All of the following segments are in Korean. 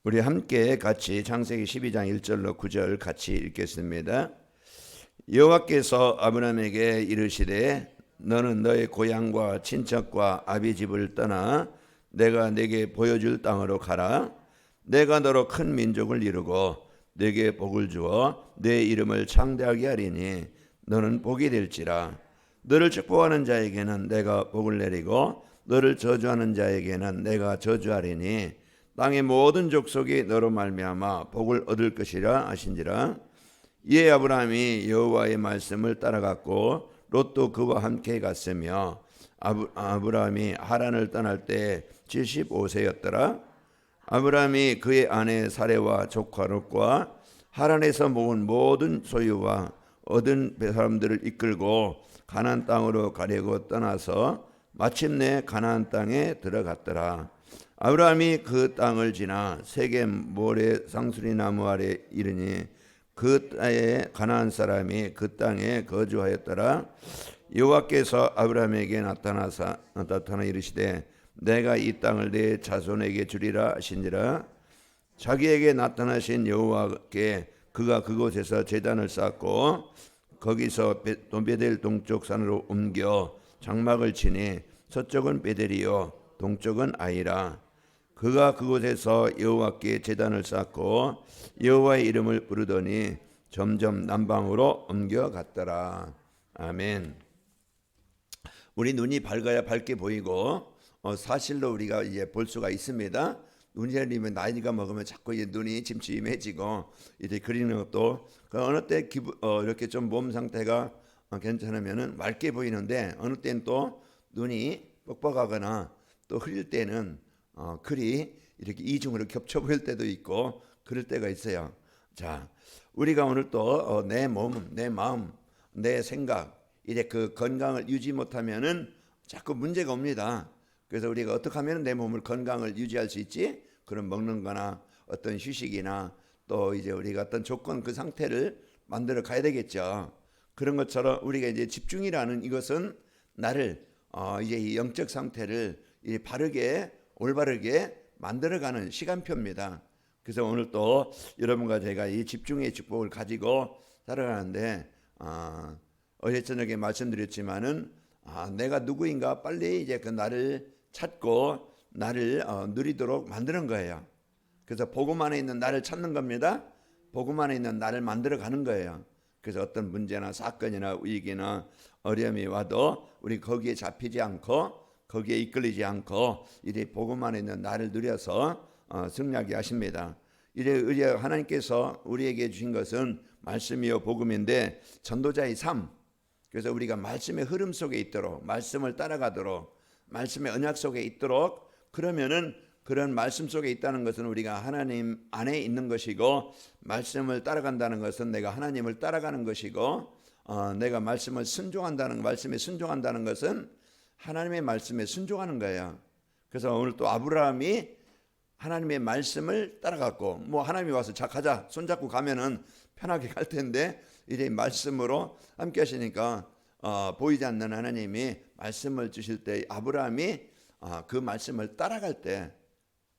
우리 함께 같이 창세기 12장 1절로 9절 같이 읽겠습니다. 여호와께서 아브라함에게 이르시되 너는 너의 고향과 친척과 아비 집을 떠나 내가 네게 보여줄 땅으로 가라. 내가 너로 큰 민족을 이루고 네게 복을 주어 네 이름을 창대하게 하리니 너는 복이 될지라. 너를 축복하는 자에게는 내가 복을 내리고 너를 저주하는 자에게는 내가 저주하리니 땅의 모든 족속이 너로 말미암아 복을 얻을 것이라 하신지라. 이에 아브라함이 여호와의 말씀을 따라갔고 롯도 그와 함께 갔으며 아브라함이 하란을 떠날 때 75세였더라. 아브라함이 그의 아내 사레와 조카 롯과 하란에서 모은 모든 소유와 얻은 사람들을 이끌고 가나안 땅으로 가려고 떠나서 마침내 가나안 땅에 들어갔더라. 아브라함이 그 땅을 지나 세겜 모래 상수리 나무 아래 이르니 그 땅에 가나안 사람이 그 땅에 거주하였더라. 여호와께서 아브라함에게 나타나 이르시되 내가 이 땅을 네 자손에게 주리라 하신지라. 자기에게 나타나신 여호와께 그가 그곳에서 제단을 쌓고 거기서 베델 동쪽 산으로 옮겨 장막을 치니 서쪽은 베델이요 동쪽은 아이라. 그가 그곳에서 여호와께 제단을 쌓고 여호와의 이름을 부르더니 점점 남방으로 옮겨갔더라. 아멘. 우리 눈이 밝아야 밝게 보이고 사실로 우리가 이제 볼 수가 있습니다. 눈이 내리면 나이가 먹으면 자꾸 이제 눈이 침침해지고 이제 그리는 것도 어느 때 이렇게 좀 몸 상태가 괜찮으면은 맑게 보이는데 어느 때는 또 눈이 뻑뻑하거나 또 흐릴 때는 글이 이렇게 이중으로 겹쳐 보일 때도 있고 그럴 때가 있어요. 자, 우리가 오늘 또 내 몸, 내 마음, 내 생각 이제 그 건강을 유지 못하면은 자꾸 문제가 옵니다. 그래서 우리가 어떻게 하면 내 몸을 건강을 유지할 수 있지? 그런 먹는 거나 어떤 휴식이나 또 이제 우리가 어떤 조건 그 상태를 만들어 가야 되겠죠. 그런 것처럼 우리가 이제 집중이라는 이것은 나를 이제 이 영적 상태를 바르게 올바르게 만들어가는 시간표입니다. 그래서 오늘 또 여러분과 제가 이 집중의 축복을 가지고 살아가는데 어제 저녁에 말씀드렸지만은 내가 누구인가 빨리 이제 그 나를 찾고 나를 누리도록 만드는 거예요. 그래서 복음 안에 있는 나를 찾는 겁니다. 복음 안에 있는 나를 만들어가는 거예요. 그래서 어떤 문제나 사건이나 위기나 어려움이 와도 우리 거기에 잡히지 않고 거기에 이끌리지 않고 이제 복음 안에 있는 나를 누려서 승리하게 하십니다. 이제 하나님께서 우리에게 주신 것은 말씀이요 복음인데 전도자의 삶. 그래서 우리가 말씀의 흐름 속에 있도록 말씀을 따라가도록 말씀의 언약 속에 있도록 그러면은 그런 말씀 속에 있다는 것은 우리가 하나님 안에 있는 것이고 말씀을 따라간다는 것은 내가 하나님을 따라가는 것이고 내가 말씀에 순종한다는 것은 하나님의 말씀에 순종하는 거예요. 그래서 오늘 또 아브라함이 하나님의 말씀을 따라갔고 뭐 하나님이 와서 자 가자 손잡고 가면은 편하게 갈 텐데 이제 말씀으로 함께 하시니까 보이지 않는 하나님이 말씀을 주실 때 아브라함이 그 말씀을 따라갈 때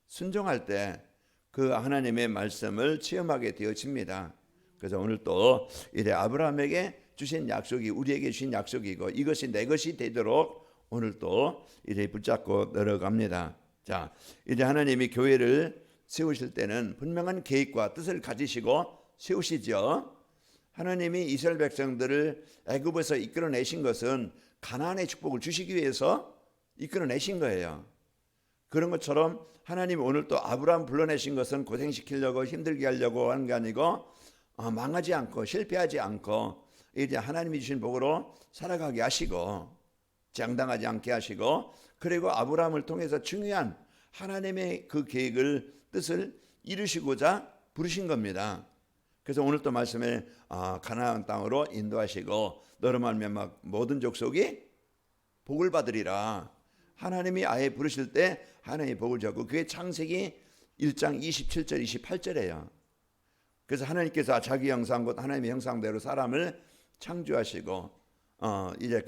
순종할 때 그 하나님의 말씀을 체험하게 되어집니다. 그래서 오늘 또 이제 아브라함에게 주신 약속이 우리에게 주신 약속이고 이것이 내 것이 되도록 오늘 또 이제 붙잡고 내려갑니다. 자, 이제 하나님이 교회를 세우실 때는 분명한 계획과 뜻을 가지시고 세우시죠. 하나님이 이스라엘 백성들을 애굽에서 이끌어내신 것은 가나안의 축복을 주시기 위해서 이끌어내신 거예요. 그런 것처럼 하나님이 오늘 또 아브라함 불러내신 것은 고생시키려고 힘들게 하려고 하는 게 아니고 망하지 않고 실패하지 않고 이제 하나님이 주신 복으로 살아가게 하시고 장당하지 않게 하시고 그리고 아브라함을 통해서 중요한 하나님의 그 계획을 뜻을 이루시고자 부르신 겁니다. 그래서 오늘 또 말씀에 가나안 땅으로 인도하시고 너로 말미암아 모든 족속이 복을 받으리라. 하나님이 아예 부르실 때 하나님이 복을 주었고 그게 창세기 1장 27절 28절이에요. 그래서 하나님께서 자기 형상 곧 하나님의 형상대로 사람을 창조하시고 이제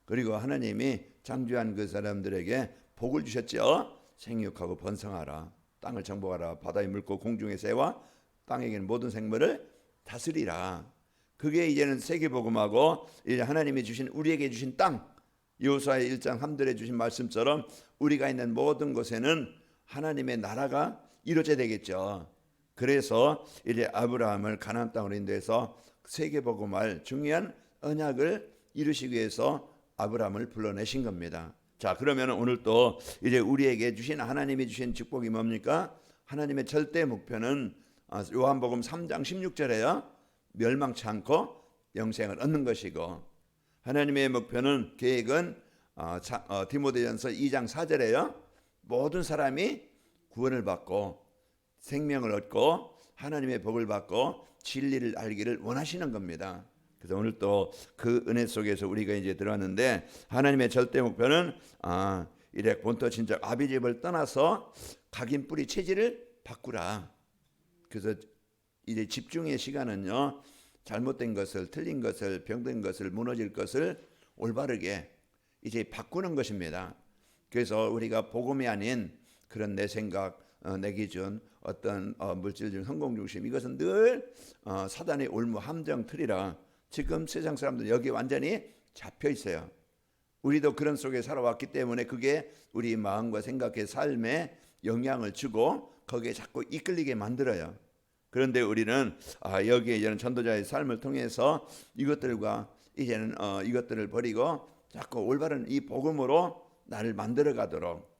그리고 하나님이 창조한 그 사람들에게 복을 주셨죠. 생육하고 번성하라. 땅을 정복하라. 바다의 물고 공중의 새와 땅에 있는 모든 생물을 다스리라. 그게 이제는 세계복음하고 이제 하나님이 주신 우리에게 주신 땅, 여호수아의 1장 3절에 주신 말씀처럼 우리가 있는 모든 곳에는 하나님의 나라가 이루어져야 되겠죠. 그래서 이제 아브라함을 가나안 땅으로 인도해서 세계복음할 중요한 언약을 이루시기 위해서 아브라함을 불러내신 겁니다. 자, 그러면 오늘 또 이제 우리에게 주신 하나님이 주신 축복이 뭡니까? 하나님의 절대 목표는 요한복음 3장 16절에요. 멸망치 않고 영생을 얻는 것이고, 하나님의 목표는 계획은 디모데전서 2장 4절에요. 모든 사람이 구원을 받고 생명을 얻고 하나님의 복을 받고 진리를 알기를 원하시는 겁니다. 그래서 오늘 또 그 은혜 속에서 우리가 이제 들어왔는데, 하나님의 절대 목표는 이래 본토 친척 아비집을 떠나서 각인 뿌리 체질을 바꾸라. 그래서 이제 집중의 시간은요, 잘못된 것을, 틀린 것을, 병든 것을, 무너질 것을 올바르게 이제 바꾸는 것입니다. 그래서 우리가 복음이 아닌 그런 내 생각, 내 기준, 어떤 물질중, 성공 중심, 이것은 늘 사단의 올무 함정 틀이라. 지금 세상 사람들 여기 완전히 잡혀 있어요. 우리도 그런 속에 살아왔기 때문에 그게 우리 마음과 생각의 삶에 영향을 주고 거기에 자꾸 이끌리게 만들어요. 그런데 우리는 여기에 이제는 전도자의 삶을 통해서 이것들과 이제는 이것들을 버리고 자꾸 올바른 이 복음으로 나를 만들어가도록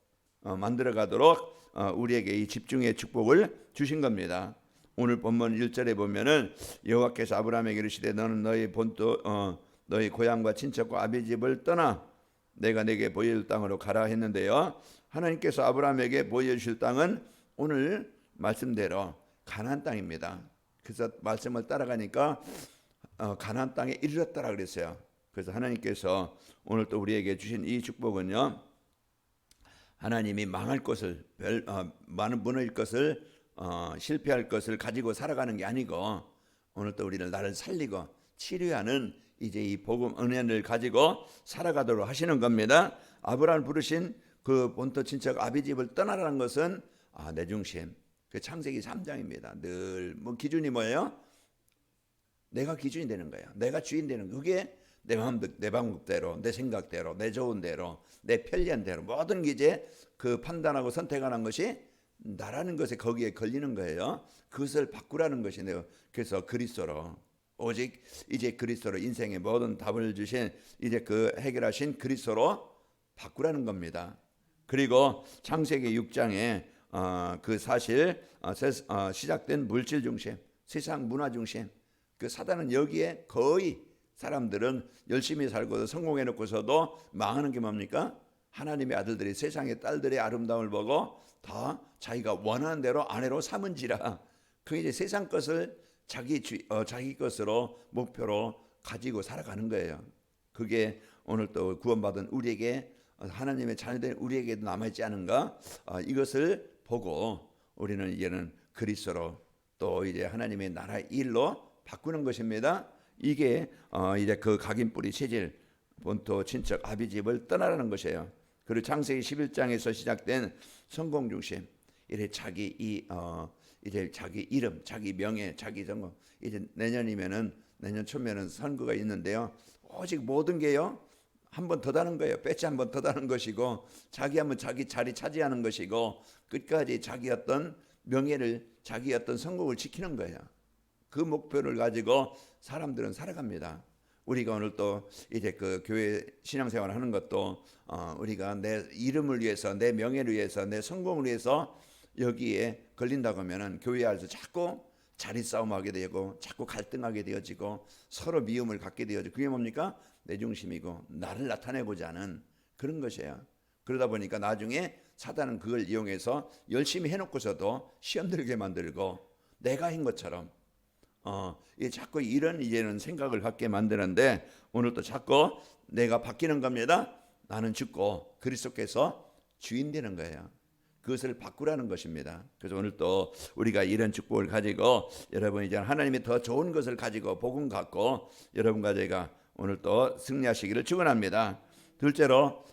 우리에게 이 집중의 축복을 주신 겁니다. 오늘 본문 1절에 보면은 여호와께서 아브라함에게 이르시되 너는 너희 본토 너희 고향과 친척과 아비 집을 떠나 내가 내게 보여줄 땅으로 가라 했는데요. 하나님께서 아브라함에게 보여주실 땅은 오늘 말씀대로 가나안 땅입니다. 그래서 말씀을 따라가니까 가나안 땅에 이르렀다라 그랬어요. 그래서 하나님께서 오늘 또 우리에게 주신 이 축복은요, 하나님이 망할 것을, 많은 무너질 것을, 실패할 것을 가지고 살아가는 게 아니고 오늘 또 우리를 나를 살리고 치료하는 이제 이 복음 은혜를 가지고 살아가도록 하시는 겁니다. 아브라함을 부르신 그 본토 친척 아비집을 떠나라는 것은 내 중심, 그 창세기 3장입니다. 늘 기준이 뭐예요? 내가 기준이 되는 거예요. 내가 주인 되는 거예요. 그게 내 마음대로, 내 방법대로, 내 생각대로, 내 좋은 대로, 내 편리한 대로 모든 게 이제 그 판단하고 선택하는 것이 나라는 것에 거기에 걸리는 거예요. 그것을 바꾸라는 것이네요. 그래서 그리스도로, 오직 이제 그리스도로 인생의 모든 답을 주신 이제 그 해결하신 그리스도로 바꾸라는 겁니다. 그리고 창세기 6장에 그 사실 시작된 물질 중심, 세상 문화 중심, 그 사단은 여기에 거의 사람들은 열심히 살고 성공해 놓고서도 망하는 게 뭡니까? 하나님의 아들들이 세상의 딸들의 아름다움을 보고 다 자기가 원하는 대로 아내로 삼은지라, 그 이제 세상 것을 자기 것으로 목표로 가지고 살아가는 거예요. 그게 오늘 또 구원받은 우리에게, 하나님의 자녀된 우리에게도 남아있지 않은가? 이것을 보고 우리는 이제는 그리스도로 또 이제 하나님의 나라의 일로 바꾸는 것입니다. 이게 이제 그 각인 뿌리 체질, 본토 친척 아비집을 떠나라는 것이에요. 그리고 창세기 11장에서 시작된 성공 중심, 이제 이제 자기 이름, 자기 명예, 자기 성공. 이제 내년 초면은 선거가 있는데요. 오직 모든 게요, 한 번 더 다는 거예요. 배치 한 번 더 다는 것이고, 자기 한번 자기 자리 차지하는 것이고, 끝까지 자기 어떤 명예를, 자기 어떤 성공을 지키는 거예요. 그 목표를 가지고 사람들은 살아갑니다. 우리가 오늘 또 이제 그 교회 신앙생활을 하는 것도 우리가 내 이름을 위해서, 내 명예를 위해서, 내 성공을 위해서 여기에 걸린다고 하면은 교회 안에서 자꾸 자리 싸움하게 되고 자꾸 갈등하게 되어지고 서로 미움을 갖게 되어지고, 그게 뭡니까? 내 중심이고 나를 나타내고자 하는 그런 것이에요. 그러다 보니까 나중에 사단은 그걸 이용해서 열심히 해놓고서도 시험 들게 만들고 내가 한 것처럼 자꾸 이런 이제는 생각을 갖게 만드는데, 오늘 또 자꾸 내가 바뀌는 겁니다. 나는 죽고 그리스도께서 주인 되는 거예요. 그것을 바꾸라는 것입니다. 그래서 오늘 또 우리가 이런 축복을 가지고 여러분 이제 하나님이 더 좋은 것을 가지고 복음 갖고 여러분과 제가 오늘 또 승리하시기를 축원합니다. 둘째로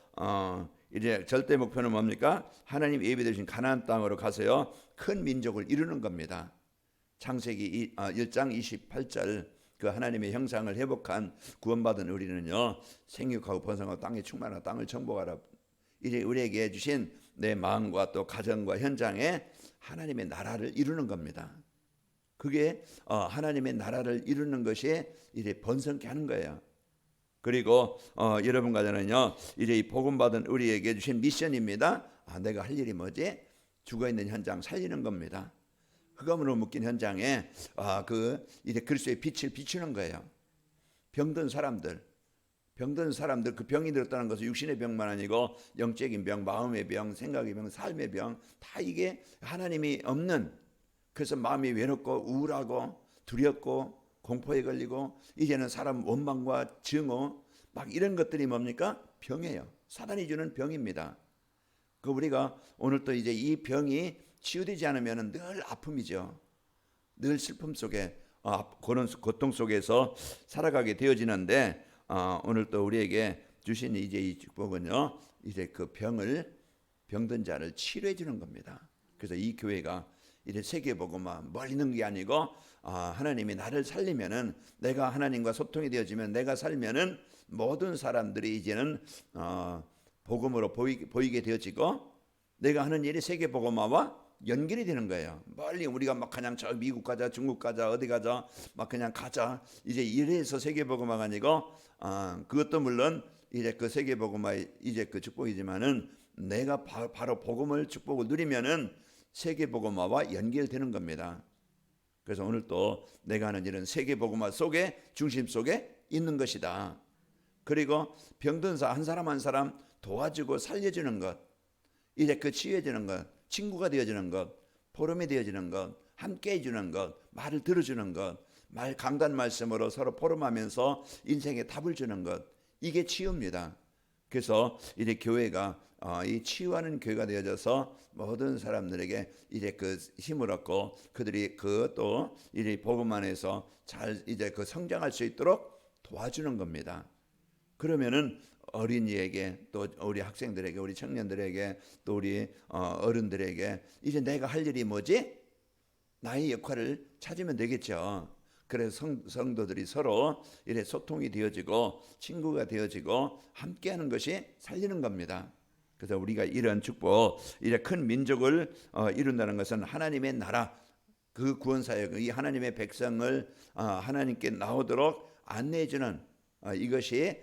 이제 절대 목표는 뭡니까? 하나님 예비되신 가나안 땅으로 가서요 큰 민족을 이루는 겁니다. 창세기 1장 28절 그 하나님의 형상을 회복한 구원받은 우리는요 생육하고 번성하고 땅에 충만하고 땅을 정복하라. 이제 우리에게 주신 내 마음과 또 가정과 현장에 하나님의 나라를 이루는 겁니다. 그게 하나님의 나라를 이루는 것이 이제 번성케 하는 거예요. 그리고 여러분과 저는요 이제 이 복음 받은 우리에게 주신 미션입니다. 내가 할 일이 뭐지? 죽어 있는 현장 살리는 겁니다. 흑암으로 묶인 현장에 이제 그리스도의 빛을 비추는 거예요. 병든 사람들 그 병이 들었다는 것은 육신의 병만 아니고 영적인 병, 마음의 병, 생각의 병, 삶의 병 다 이게 하나님이 없는 그래서 마음이 외롭고 우울하고 두렵고 공포에 걸리고 이제는 사람 원망과 증오 막 이런 것들이 뭡니까? 병이에요. 사단이 주는 병입니다. 그 우리가 오늘 또 이제 이 병이 치유되지 않으면 늘 아픔이죠. 늘 슬픔 속에 그런 고통 속에서 살아가게 되어지는데 오늘 또 우리에게 주신 이제 이 축복은요. 이제 그 병든 자를 치료해 주는 겁니다. 그래서 이 교회가 이제 세계복음화 멀리 있는 게 아니고 하나님이 나를 살리면은 내가 하나님과 소통이 되어지면 내가 살면은 모든 사람들이 이제는 복음으로 보이게 되어지고 내가 하는 일이 세계복음화와 연결이 되는 거예요. 멀리 우리가 막 그냥 저 미국 가자, 중국 가자, 어디 가자, 막 그냥 가자. 이제 이래서 세계복음화가 아니고 그것도 물론 이제 그 세계복음화의 이제 그 축복이지만은 내가 바로 복음을 축복을 누리면은 세계복음화와 연결되는 겁니다. 그래서 오늘 또 내가 하는 일은 세계복음화 속에 중심 속에 있는 것이다. 그리고 병든 한 사람 한 사람 도와주고 살려주는 것, 이제 그 치유해주는 것, 친구가 되어주는 것, 포럼이 되어주는 것, 함께 해주는 것, 말을 들어주는 것, 강단 말씀으로 서로 포럼하면서 인생에 답을 주는 것, 이게 치유입니다. 그래서 이제 교회가 이 치유하는 교회가 되어져서 모든 사람들에게 이제 그 힘을 얻고 그들이 그 또 이제 복음 안에서 잘 이제 그 성장할 수 있도록 도와주는 겁니다. 그러면은 어린이에게 또 우리 학생들에게 우리 청년들에게 또 우리 어른들에게 이제 내가 할 일이 뭐지? 나의 역할을 찾으면 되겠죠. 그래서 성도들이 서로 이래 소통이 되어지고 친구가 되어지고 함께하는 것이 살리는 겁니다. 그래서 우리가 이런 축복, 이래 큰 민족을 이룬다는 것은 하나님의 나라, 그 구원사역, 이 하나님의 백성을 하나님께 나오도록 안내해주는 이것이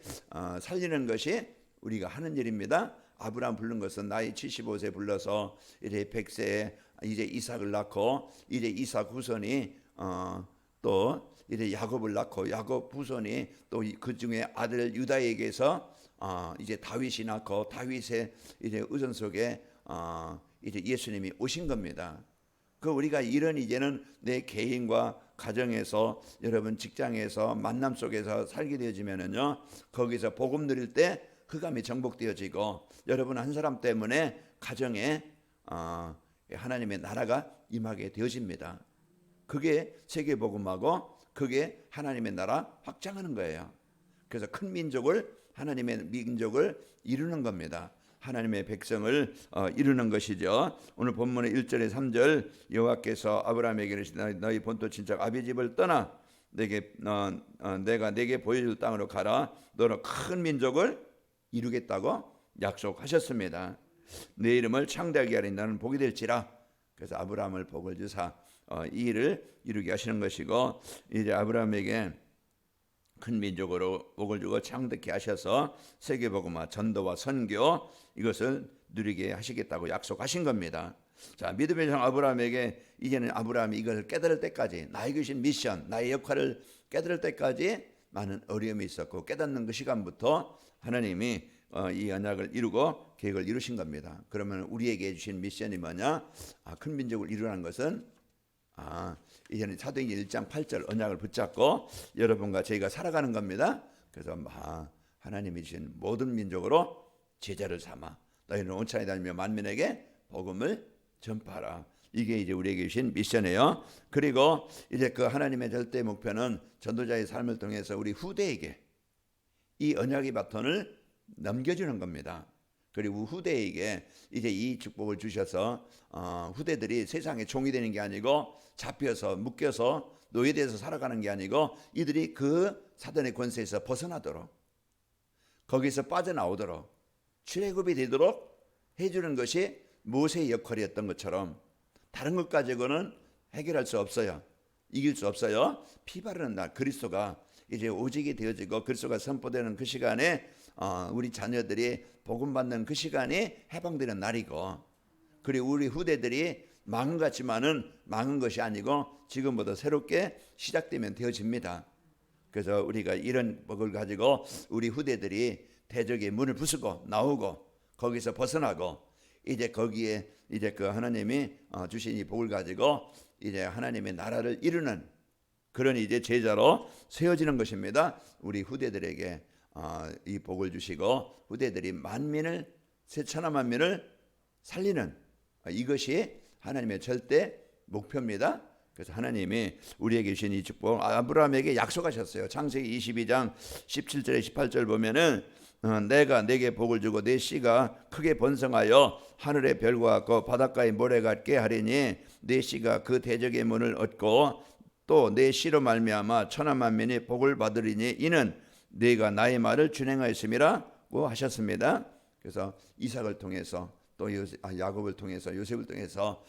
살리는 것이 우리가 하는 일입니다. 아브라함 부른 것은 나이 75세 불러서 이제 100세에 이제 이삭을 낳고 이제 이삭 후손이 또 이제 야곱을 낳고 야곱 후손이 또 그 중에 아들 유다에게서 이제 다윗이 낳고 다윗의 이제 의전 속에 이제 예수님이 오신 겁니다. 그 우리가 이런 이제는 내 개인과 가정에서 여러분 직장에서 만남 속에서 살게 되어지면은요 거기서 복음 누릴 때 흑암이 정복되어지고 여러분 한 사람 때문에 가정에 하나님의 나라가 임하게 되어집니다. 그게 세계 복음하고 그게 하나님의 나라 확장하는 거예요. 그래서 큰 민족을 하나님의 민족을 이루는 겁니다. 하나님의 백성을 이루는 것이죠. 오늘 본문의 1절에 3절 여호와께서 아브라함에게 이르시되 너희 본토 친척 아비 집을 떠나 내가 내게 보여줄 땅으로 가라. 너는 큰 민족을 이루겠다고 약속하셨습니다. 내 이름을 창대하게 하리니 너는 복이 될지라. 그래서 아브라함을 복을 주사 이 일을 이루게 하시는 것이고 이제 아브라함에게 큰 민족으로 복을 주고 창대케 하셔서 세계복음화 전도와 선교 이것을 누리게 하시겠다고 약속하신 겁니다. 자, 믿음의 종 아브라함에게 이제는 아브라함이 이걸 깨달을 때까지 나에게 주신 미션, 나의 역할을 깨달을 때까지 많은 어려움이 있었고 깨닫는 그 시간부터 하나님이 이 언약을 이루고 계획을 이루신 겁니다. 그러면 우리에게 주신 미션이 뭐냐? 큰 민족을 이루라는 것은 이제는 사도행전 1장 8절 언약을 붙잡고 여러분과 저희가 살아가는 겁니다. 그래서 하나님이 주신 모든 민족으로 제자를 삼아 너희는 온 땅에 다니며 만민에게 복음을 전파하라. 이게 이제 우리에게 주신 미션이에요. 그리고 이제 그 하나님의 절대 목표는 전도자의 삶을 통해서 우리 후대에게 이 언약의 바톤을 넘겨주는 겁니다. 그리고 후대에게 이제 이 축복을 주셔서 후대들이 세상의 종이 되는 게 아니고 잡혀서 묶여서 노예돼서 살아가는 게 아니고 이들이 그 사단의 권세에서 벗어나도록 거기서 빠져나오도록 출애굽이 되도록 해주는 것이 모세의 역할이었던 것처럼 다른 것 가지고는 해결할 수 없어요. 이길 수 없어요. 피 바르는 날 그리스도가 이제 오직이 되어지고 그리스도가 선포되는 그 시간에 우리 자녀들이 복음 받는 그 시간이 해방되는 날이고, 그리고 우리 후대들이 망한 것 같지만은 망한 것이 아니고 지금보다 새롭게 시작되면 되어집니다. 그래서 우리가 이런 복을 가지고 우리 후대들이 대적의 문을 부수고 나오고 거기서 벗어나고 이제 거기에 이제 그 하나님이 주신 이 복을 가지고 이제 하나님의 나라를 이루는 그런 이제 제자로 세워지는 것입니다. 우리 후대들에게 이 복을 주시고 후대들이 만민을 세천하 만민을 살리는 이것이 하나님의 절대 목표입니다. 그래서 하나님이 우리에게 주신 이 축복 아브라함에게 약속하셨어요. 창세기 22장 17절에 18절 보면은 내가 내게 복을 주고 내 씨가 크게 번성하여 하늘의 별과 같고 바닷가의 모래 같게 하리니 내 씨가 그 대적의 문을 얻고 또 내 씨로 말미암아 천하 만민이 복을 받으리니 이는 네가 나의 말을 준행하였음이라고 하셨습니다. 그래서 이삭을 통해서 또 야곱을 통해서 요셉을 통해서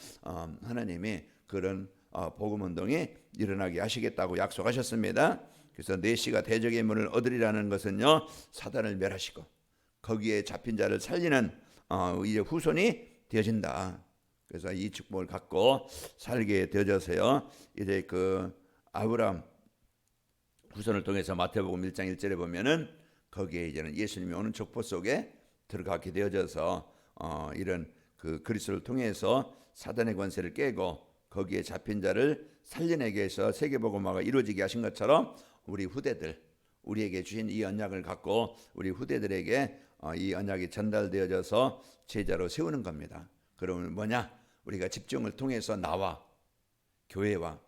하나님이 그런 복음 운동이 일어나게 하시겠다고 약속하셨습니다. 그래서 내 씨가 대적의 문을 얻으리라는 것은요, 사단을 멸하시고 거기에 잡힌 자를 살리는 이제 후손이 되어진다. 그래서 이 축복을 갖고 살게 되어져서요, 이제 그 아브라함 후손을 통해서 마태복음 1장 1절에 보면은 거기에 이제는 예수님이 오는 족보 속에 들어가게 되어져서 이런 그 그리스도를 통해서 사단의 권세를 깨고 거기에 잡힌 자를 살려내기 위해서 세계복음화가 이루어지게 하신 것처럼 우리 후대들, 우리에게 주신 이 언약을 갖고 우리 후대들에게 이 언약이 전달되어져서 제자로 세우는 겁니다. 그러면 뭐냐? 우리가 집중을 통해서 나와 교회와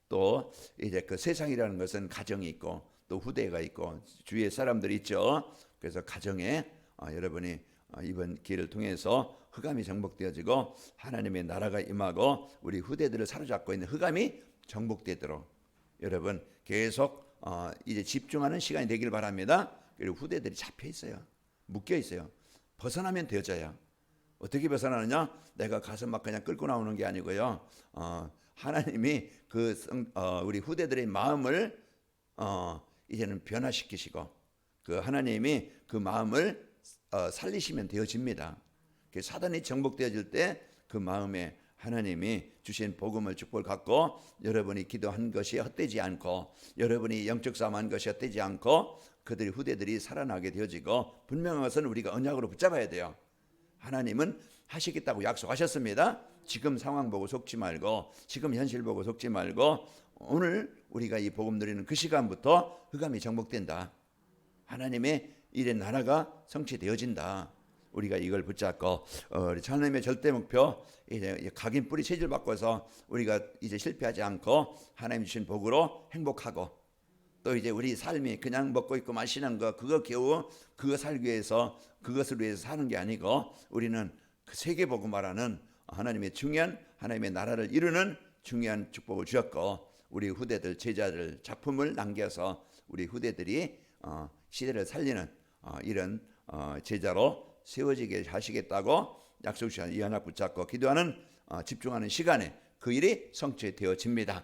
또 이제 그 세상이라는 것은 가정이 있고 또 후대가 있고 주위에 사람들이 있죠. 그래서 가정에 여러분이 이번 기회를 통해서 흑암이 정복되어지고 하나님의 나라가 임하고 우리 후대들을 사로잡고 있는 흑암이 정복되도록 여러분 계속 이제 집중하는 시간이 되길 바랍니다. 그리고 후대들이 잡혀 있어요. 묶여 있어요. 벗어나면 되어져요. 어떻게 벗어나느냐? 내가 가서 막 그냥 끌고 나오는 게 아니고요. 하나님이 우리 후대들의 마음을 이제는 변화시키시고 그 하나님이 그 마음을 살리시면 되어집니다. 사단이 정복되어질 때 그 마음에 하나님이 주신 복음을 축복을 갖고 여러분이 기도한 것이 헛되지 않고 여러분이 영적 싸움한 것이 헛되지 않고 그들의 후대들이 살아나게 되어지고 분명한 것은 우리가 언약으로 붙잡아야 돼요. 하나님은 하시겠다고 약속하셨습니다. 지금 상황 보고 속지 말고 지금 현실 보고 속지 말고 오늘 우리가 이 복음 누리는 그 시간부터 흑암이 정복된다. 하나님의 이래 나라가 성취되어진다. 우리가 이걸 붙잡고 우리 하나님의 절대 목표 이제 각인 뿌리 체질 바꿔서 우리가 이제 실패하지 않고 하나님 주신 복으로 행복하고 또 이제 우리 삶이 그냥 먹고 있고 마시는 거 그거 겨우 그거 살기 위해서 그것을 위해서 사는 게 아니고 우리는 그 세계 복음화라는 하나님의 중요한 하나님의 나라를 이루는 중요한 축복을 주었고 우리 후대들 제자들 작품을 남겨서 우리 후대들이 시대를 살리는 이런 제자로 세워지게 하시겠다고 약속 주신 이 언약 붙잡고 기도하는 집중하는 시간에 그 일이 성취되어집니다.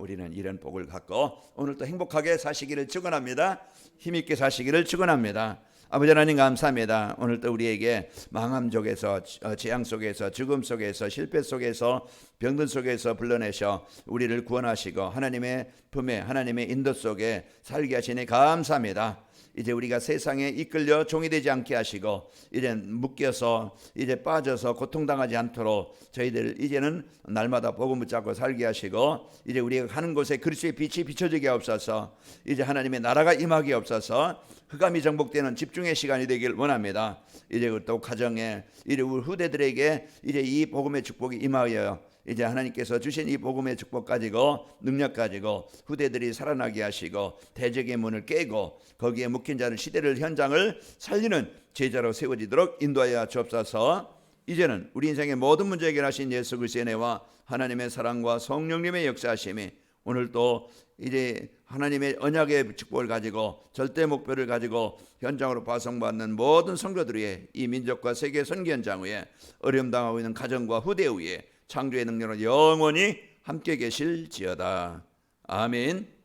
우리는 이런 복을 갖고 오늘 또 행복하게 사시기를 축원합니다. 힘있게 사시기를 축원합니다. 아버지 하나님 감사합니다. 오늘 또 우리에게 망함 속에서 재앙 속에서 죽음 속에서 실패 속에서 병든 속에서 불러내셔 우리를 구원하시고 하나님의 품에 하나님의 인도 속에 살게 하시니 감사합니다. 이제 우리가 세상에 이끌려 종이 되지 않게 하시고 이제 묶여서 이제 빠져서 고통당하지 않도록 저희들 이제는 날마다 복음 붙잡고 살게 하시고 이제 우리가 가는 곳에 그리스도의 빛이 비춰지게 하옵소서. 이제 하나님의 나라가 임하게 하옵소서. 흑암이 정복되는 집중의 시간이 되길 원합니다. 이제 또 가정에 이제 우리 후대들에게 이제 이 복음의 축복이 임하여 이제 하나님께서 주신 이 복음의 축복 가지고 능력 가지고 후대들이 살아나게 하시고 대적의 문을 깨고 거기에 묶인 자를 시대를 현장을 살리는 제자로 세워지도록 인도하여 주옵소서. 이제는 우리 인생의 모든 문제 해결하신 예수 그리스도의 은혜와 하나님의 사랑과 성령님의 역사하심이 오늘 또 이제 하나님의 언약의 축복을 가지고 절대 목표를 가지고 현장으로 파송받는 모든 성도들 위해 이 민족과 세계 선교 현장 위에 어려움 당하고 있는 가정과 후대 위에 창조의 능력으로 영원히 함께 계실지어다. 아멘.